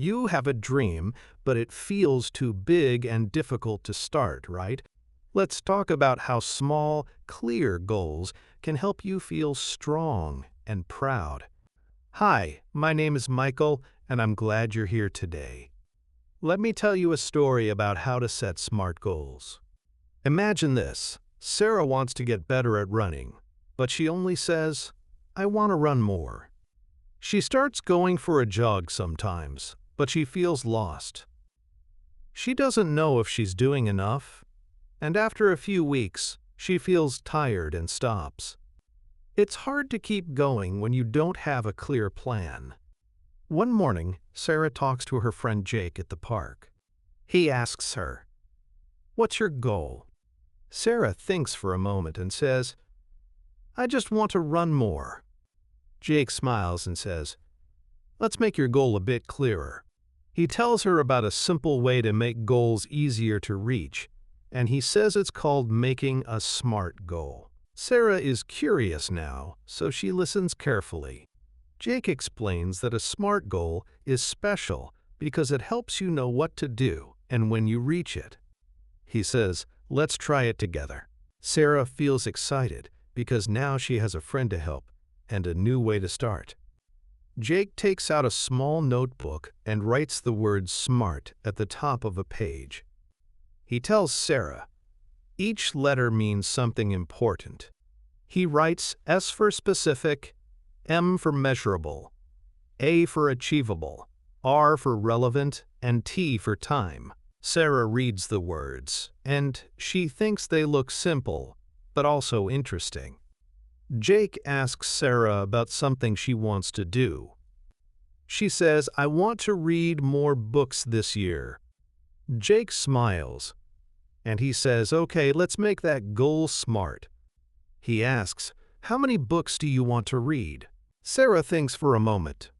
You have a dream, but it feels too big and difficult to start, right? Let's talk about how small, clear goals can help you feel strong and proud. Hi, my name is Michael, and I'm glad you're here today. Let me tell you a story about how to set smart goals. Imagine this. Sarah wants to get better at running, but she only says, "I want to run more." She starts going for a jog sometimes, but she feels lost. She doesn't know if she's doing enough, and after a few weeks, she feels tired and stops. It's hard to keep going when you don't have a clear plan. One morning, Sarah talks to her friend Jake at the park. He asks her, "What's your goal?" Sarah thinks for a moment and says, "I just want to run more." Jake smiles and says, "Let's make your goal a bit clearer." He tells her about a simple way to make goals easier to reach, and he says it's called making a SMART goal. Sarah is curious now, so she listens carefully. Jake explains that a SMART goal is special because it helps you know what to do and when you reach it. He says, "Let's try it together." Sarah feels excited because now she has a friend to help and a new way to start. Jake takes out a small notebook and writes the word SMART at the top of a page. He tells Sarah, each letter means something important. He writes S for specific, M for measurable, A for achievable, R for relevant, and T for time. Sarah reads the words, and she thinks they look simple, but also interesting. Jake asks Sarah about something she wants to do. She says, "I want to read more books this year." Jake smiles, and he says, "Okay, let's make that goal SMART." He asks, "How many books do you want to read?" Sarah thinks for a moment.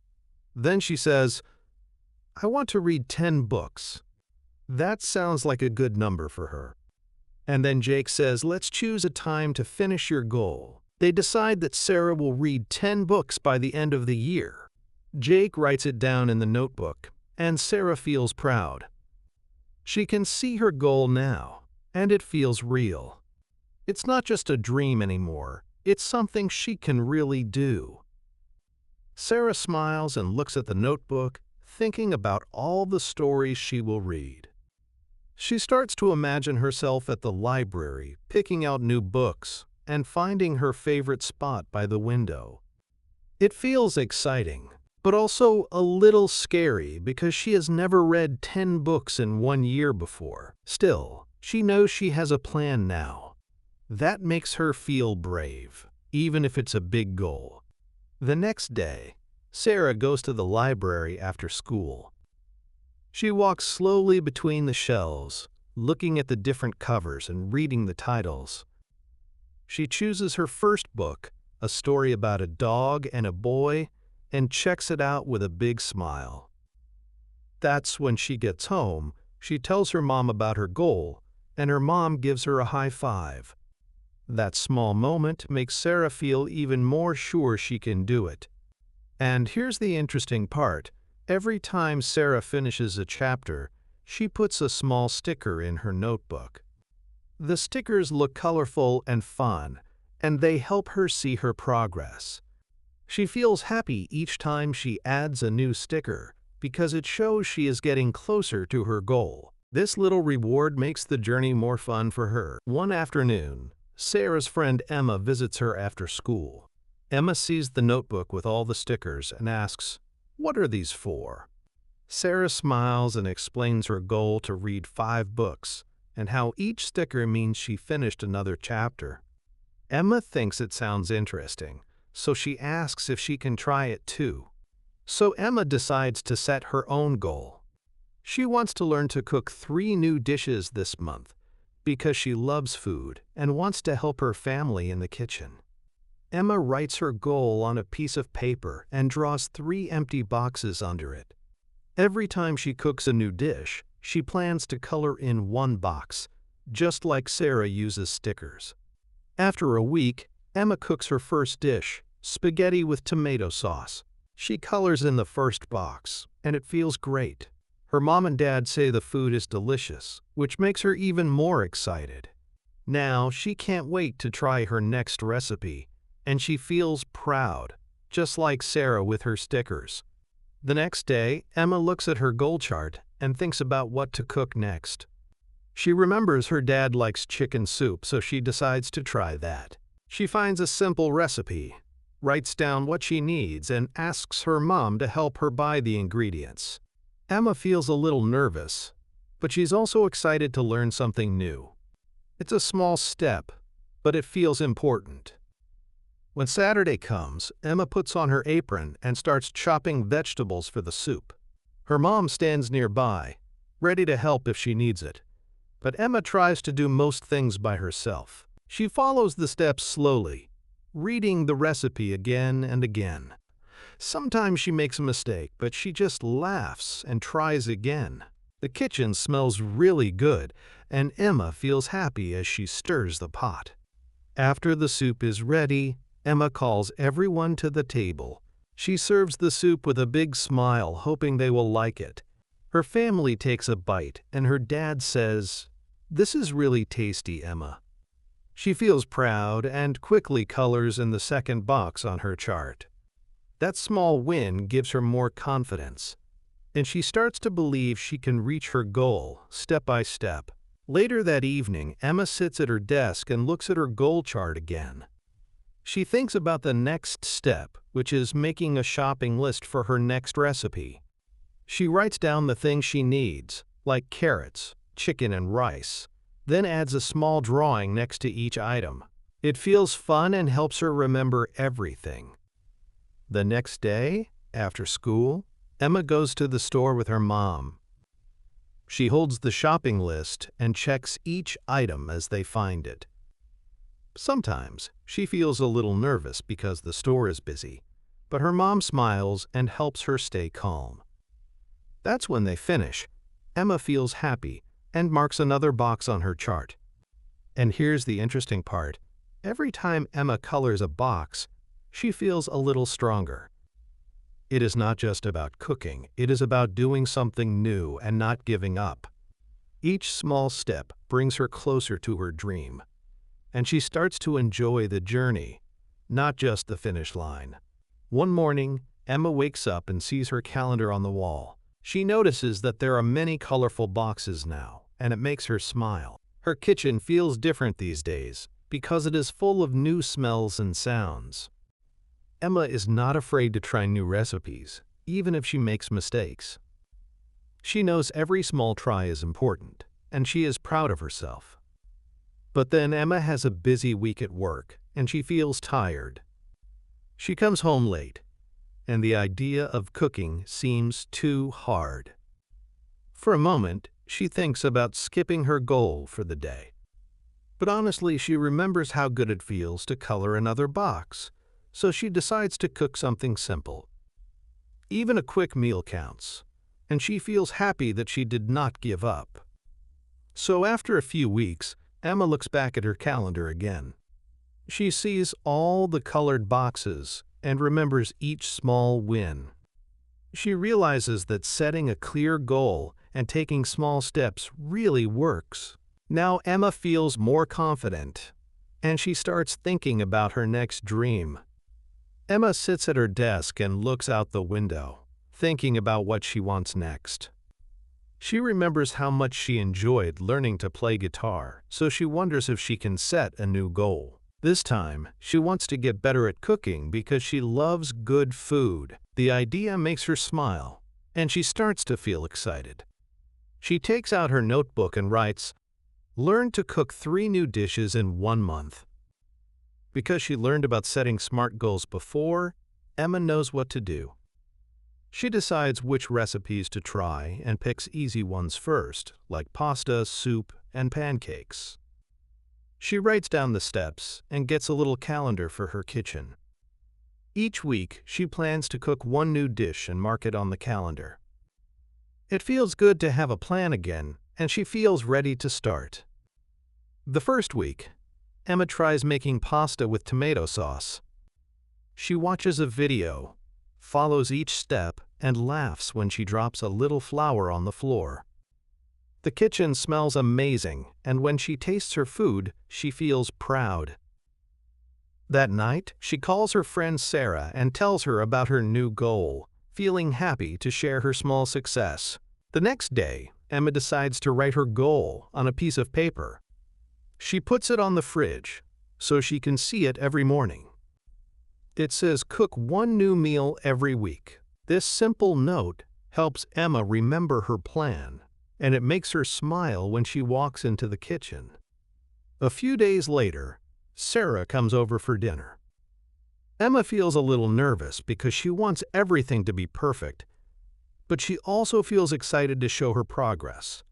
Then she says, "I want to read 10 books." That sounds like a good number for her. And then Jake says, "Let's choose a time to finish your goal." They decide that Sarah will read 10 books by the end of the year. Jake writes it down in the notebook, and Sarah feels proud. She can see her goal now, and it feels real. It's not just a dream anymore, it's something she can really do. Sarah smiles and looks at the notebook, thinking about all the stories she will read. She starts to imagine herself at the library, picking out new books, and finding her favorite spot by the window. It feels exciting, but also a little scary because she has never read 10 books in 1 year before. Still, she knows she has a plan now. That makes her feel brave, even if it's a big goal. The next day, Sarah goes to the library after school. She walks slowly between the shelves, looking at the different covers and reading the titles. She chooses her first book, a story about a dog and a boy, and checks it out with a big smile. That's when she gets home, she tells her mom about her goal, and her mom gives her a high five. That small moment makes Sarah feel even more sure she can do it. And here's the interesting part. Every time Sarah finishes a chapter, she puts a small sticker in her notebook. The stickers look colorful and fun, and they help her see her progress. She feels happy each time she adds a new sticker because it shows she is getting closer to her goal. This little reward makes the journey more fun for her. One afternoon, Sarah's friend Emma visits her after school. Emma sees the notebook with all the stickers and asks, "What are these for?" Sarah smiles and explains her goal to read 5 books and how each sticker means she finished another chapter. Emma thinks it sounds interesting, so she asks if she can try it too. So Emma decides to set her own goal. She wants to learn to cook 3 new dishes this month because she loves food and wants to help her family in the kitchen. Emma writes her goal on a piece of paper and draws 3 empty boxes under it. Every time she cooks a new dish, she plans to color in 1 box, just like Sarah uses stickers. After a week, Emma cooks her first dish, spaghetti with tomato sauce. She colors in the first box, and it feels great. Her mom and dad say the food is delicious, which makes her even more excited. Now she can't wait to try her next recipe, and she feels proud, just like Sarah with her stickers. The next day, Emma looks at her goal chart and thinks about what to cook next. She remembers her dad likes chicken soup, so she decides to try that. She finds a simple recipe, writes down what she needs, and asks her mom to help her buy the ingredients. Emma feels a little nervous, but she's also excited to learn something new. It's a small step, but it feels important. When Saturday comes, Emma puts on her apron and starts chopping vegetables for the soup. Her mom stands nearby, ready to help if she needs it. But Emma tries to do most things by herself. She follows the steps slowly, reading the recipe again and again. Sometimes she makes a mistake, but she just laughs and tries again. The kitchen smells really good, and Emma feels happy as she stirs the pot. After the soup is ready, Emma calls everyone to the table. She serves the soup with a big smile, hoping they will like it. Her family takes a bite, and her dad says, "This is really tasty, Emma." She feels proud and quickly colors in the second box on her chart. That small win gives her more confidence, and she starts to believe she can reach her goal step by step. Later that evening, Emma sits at her desk and looks at her goal chart again. She thinks about the next step, which is making a shopping list for her next recipe. She writes down the things she needs, like carrots, chicken, and rice, then adds a small drawing next to each item. It feels fun and helps her remember everything. The next day, after school, Emma goes to the store with her mom. She holds the shopping list and checks each item as they find it. Sometimes she feels a little nervous because the store is busy, but her mom smiles and helps her stay calm. That's when they finish. Emma feels happy and marks another box on her chart. And here's the interesting part. Every time Emma colors a box, she feels a little stronger. It is not just about cooking, it is about doing something new and not giving up. Each small step brings her closer to her dream, and she starts to enjoy the journey, not just the finish line. One morning, Emma wakes up and sees her calendar on the wall. She notices that there are many colorful boxes now, and it makes her smile. Her kitchen feels different these days because it is full of new smells and sounds. Emma is not afraid to try new recipes, even if she makes mistakes. She knows every small try is important, and she is proud of herself. But then Emma has a busy week at work, and she feels tired. She comes home late, and the idea of cooking seems too hard. For a moment, she thinks about skipping her goal for the day. But honestly, she remembers how good it feels to color another box, so she decides to cook something simple. Even a quick meal counts, and she feels happy that she did not give up. So after a few weeks, Emma looks back at her calendar again. She sees all the colored boxes and remembers each small win. She realizes that setting a clear goal and taking small steps really works. Now Emma feels more confident, and she starts thinking about her next dream. Emma sits at her desk and looks out the window, thinking about what she wants next. She remembers how much she enjoyed learning to play guitar, so she wonders if she can set a new goal. This time, she wants to get better at cooking because she loves good food. The idea makes her smile, and she starts to feel excited. She takes out her notebook and writes, "Learn to cook 3 new dishes in 1 month." Because she learned about setting SMART goals before, Emma knows what to do. She decides which recipes to try and picks easy ones first, like pasta, soup, and pancakes. She writes down the steps and gets a little calendar for her kitchen. Each week, she plans to cook 1 new dish and mark it on the calendar. It feels good to have a plan again, and she feels ready to start. The first week, Emma tries making pasta with tomato sauce. She watches a video, follows each step, and laughs when she drops a little flour on the floor. The kitchen smells amazing, and when she tastes her food, she feels proud. That night, she calls her friend Sarah and tells her about her new goal, feeling happy to share her small success. The next day, Emma decides to write her goal on a piece of paper. She puts it on the fridge, so she can see it every morning. It says cook one new meal every week. This simple note helps Emma remember her plan, and it makes her smile when she walks into the kitchen. A few days later, Sarah comes over for dinner. Emma feels a little nervous because she wants everything to be perfect, but she also feels excited to show her progress.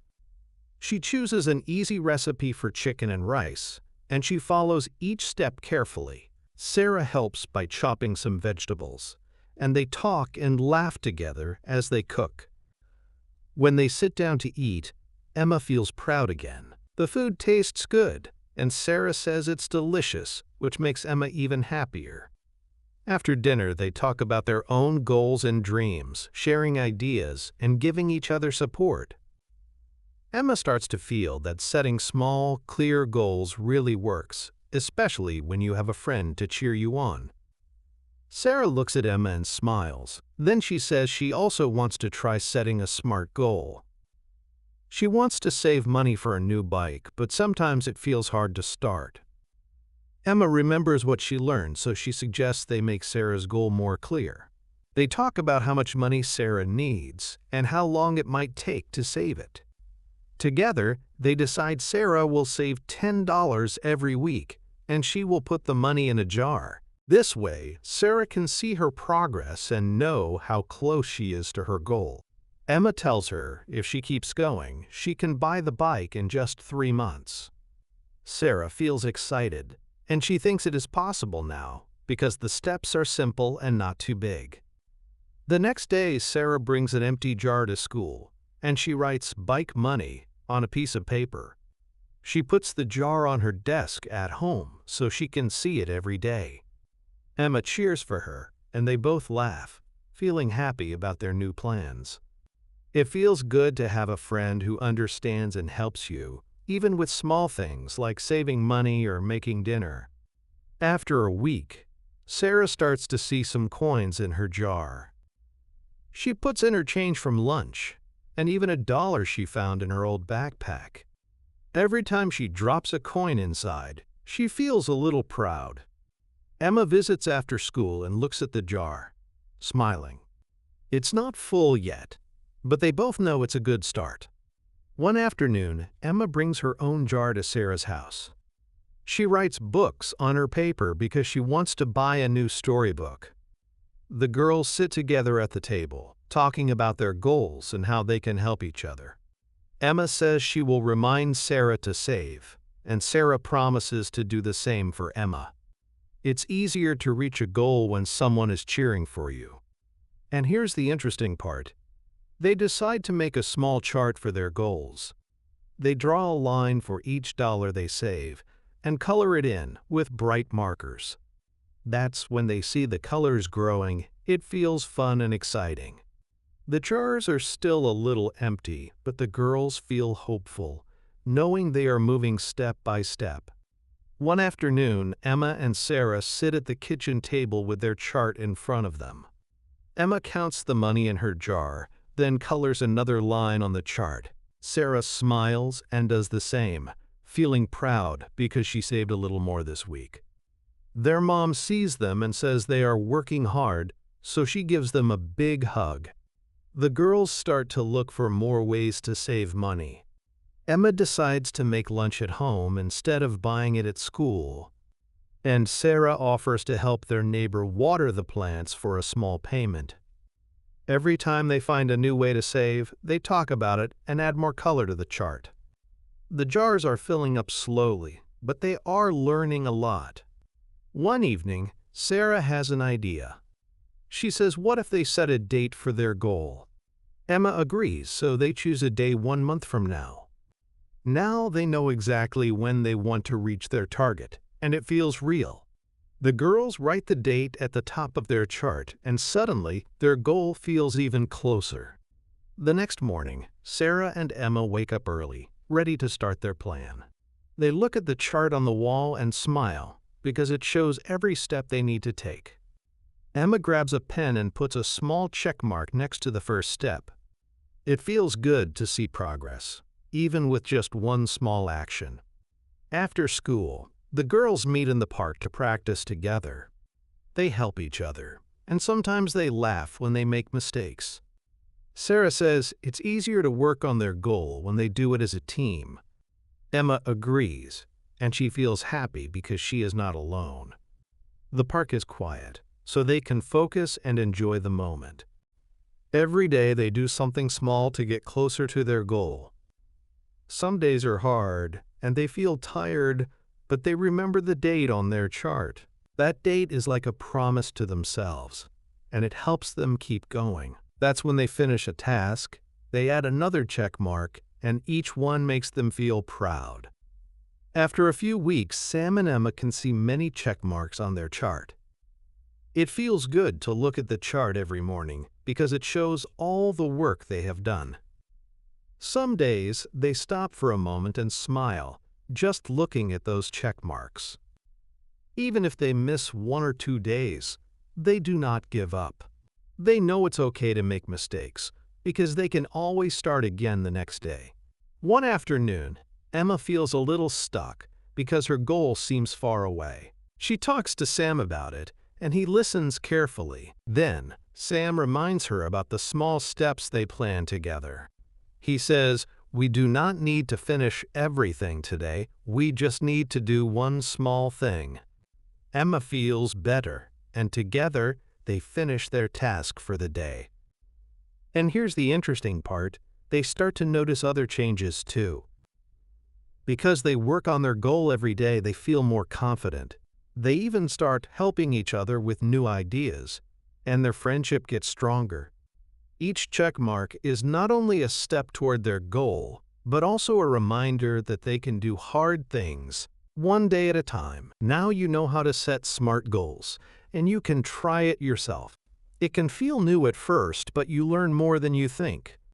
She chooses an easy recipe for chicken and rice, and she follows each step carefully. Sarah helps by chopping some vegetables, and they talk and laugh together as they cook. When they sit down to eat, Emma feels proud again. The food tastes good, and Sarah says it's delicious, which makes Emma even happier. After dinner, they talk about their own goals and dreams, sharing ideas and giving each other support. Emma starts to feel that setting small, clear goals really works, especially when you have a friend to cheer you on. Sarah looks at Emma and smiles. Then she says she also wants to try setting a SMART goal. She wants to save money for a new bike, but sometimes it feels hard to start. Emma remembers what she learned, so she suggests they make Sarah's goal more clear. They talk about how much money Sarah needs and how long it might take to save it. Together, they decide Sarah will save $10 every week, and she will put the money in a jar. This way, Sarah can see her progress and know how close she is to her goal. Emma tells her if she keeps going, she can buy the bike in just 3 months. Sarah feels excited, and she thinks it is possible now because the steps are simple and not too big. The next day, Sarah brings an empty jar to school, and she writes "bike money" on a piece of paper. She puts the jar on her desk at home so she can see it every day. Emma cheers for her, and they both laugh, feeling happy about their new plans. It feels good to have a friend who understands and helps you, even with small things like saving money or making dinner. After a week, Sarah starts to see some coins in her jar. She puts in her change from lunch, and even $1 she found in her old backpack. Every time she drops a coin inside, she feels a little proud. Emma visits after school and looks at the jar, smiling. It's not full yet, but they both know it's a good start. One afternoon, Emma brings her own jar to Sarah's house. She writes books on her paper because she wants to buy a new storybook. The girls sit together at the table, talking about their goals and how they can help each other. Emma says she will remind Sarah to save, and Sarah promises to do the same for Emma. It's easier to reach a goal when someone is cheering for you. And here's the interesting part. They decide to make a small chart for their goals. They draw a line for each dollar they save and color it in with bright markers. That's when they see the colors growing, it feels fun and exciting. The jars are still a little empty, but the girls feel hopeful, knowing they are moving step by step. One afternoon, Emma and Sarah sit at the kitchen table with their chart in front of them. Emma counts the money in her jar, then colors another line on the chart. Sarah smiles and does the same, feeling proud because she saved a little more this week. Their mom sees them and says they are working hard, so she gives them a big hug. The girls start to look for more ways to save money. Emma decides to make lunch at home instead of buying it at school. And Sarah offers to help their neighbor water the plants for a small payment. Every time they find a new way to save, they talk about it and add more color to the chart. The jars are filling up slowly, but they are learning a lot. One evening, Sarah has an idea. She says, what if they set a date for their goal? Emma agrees, so they choose a day 1 month from now. Now they know exactly when they want to reach their target, and it feels real. The girls write the date at the top of their chart, and suddenly their goal feels even closer. The next morning, Sarah and Emma wake up early, ready to start their plan. They look at the chart on the wall and smile, because it shows every step they need to take. Emma grabs a pen and puts a small check mark next to the first step. It feels good to see progress, even with just one small action. After school, the girls meet in the park to practice together. They help each other, and sometimes they laugh when they make mistakes. Sarah says it's easier to work on their goal when they do it as a team. Emma agrees, and she feels happy because she is not alone. The park is quiet, so they can focus and enjoy the moment. Every day they do something small to get closer to their goal. Some days are hard, and they feel tired, but they remember the date on their chart. That date is like a promise to themselves, and it helps them keep going. That's when they finish a task, they add another check mark, and each one makes them feel proud. After a few weeks, Sam and Emma can see many check marks on their chart. It feels good to look at the chart every morning because it shows all the work they have done. Some days, they stop for a moment and smile, just looking at those check marks. Even if they miss 1 or 2 days, they do not give up. They know it's okay to make mistakes, because they can always start again the next day. One afternoon, Emma feels a little stuck because her goal seems far away. She talks to Sam about it, and he listens carefully. Then, Sam reminds her about the small steps they planned together. He says, "We do not need to finish everything today, we just need to do one small thing." Emma feels better, and together they finish their task for the day. And here's the interesting part, they start to notice other changes too. Because they work on their goal every day, they feel more confident. They even start helping each other with new ideas, and their friendship gets stronger. Each check mark is not only a step toward their goal, but also a reminder that they can do hard things, one day at a time. Now you know how to set SMART goals, and you can try it yourself. It can feel new at first, but you learn more than you think.